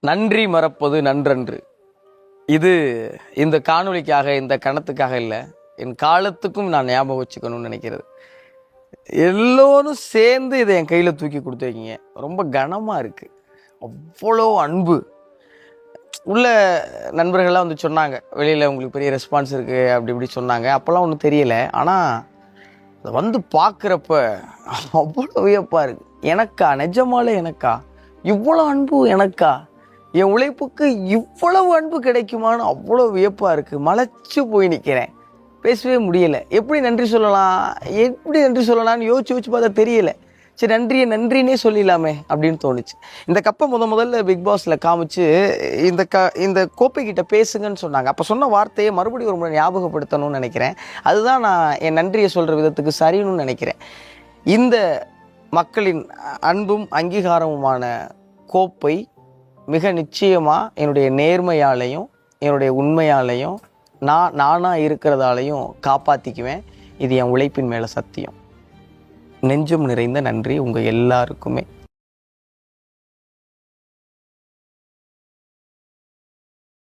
நன்றி மறப்பது நன்றன்று. இது இந்த காணொளிக்காக, இந்த கணத்துக்காக இல்லை, என் காலத்துக்கும் நான் ஞாபகம் வச்சுக்கணும்னு நினைக்கிறது. எல்லோரும் சேர்ந்து இதை என் கையில் தூக்கி கொடுத்துருக்கீங்க. ரொம்ப கனமாக இருக்குது. அவ்வளோ அன்பு உள்ள நண்பர்கள்லாம் வந்து சொன்னாங்க, வெளியில் உங்களுக்கு பெரிய ரெஸ்பான்ஸ் இருக்குது அப்படி இப்படி சொன்னாங்க. அப்போல்லாம் ஒன்றும் தெரியலை. ஆனால் அதை வந்து பார்க்குறப்ப அவ்வளோ வியப்பாக இருக்குது. எனக்கா, நிஜமாலே எனக்கா இவ்வளோ அன்பு? எனக்கா என் உழைப்புக்கு இவ்வளவு அன்பு கிடைக்குமான்னு அவ்வளோ வியப்பாக இருக்குது. மலைச்சு போய் நிற்கிறேன், பேசவே முடியலை. எப்படி நன்றி சொல்லலாம்னு யோசிச்சு பார்த்தா தெரியலை. சரி, நன்றினே சொல்லிடலாமே அப்படின்னு தோணுச்சு. இந்த கப்பை முதல்ல பிக் பாஸில் காமிச்சு இந்த கோப்பைக்கிட்ட பேசுங்கன்னு சொன்னாங்க. அப்போ சொன்ன வார்த்தையை மறுபடியும் ஒரு முறை ஞாபகப்படுத்தணும்னு நினைக்கிறேன். அதுதான் நான் என் நன்றியை சொல்கிற விதத்துக்கு சரின்னு நினைக்கிறேன். இந்த மக்களின் அன்பும் அங்கீகாரமுமான கோப்பை மிக நிச்சயமாக என்னுடைய நேர்மையாலையும் என்னுடைய உண்மையாலையும் நானாக இருக்கிறதாலையும் காப்பாற்றிக்குவேன். இது என் உழைப்பின் மேலே சத்தியம். நெஞ்சம் நிறைந்த நன்றி உங்கள் எல்லாருக்குமே.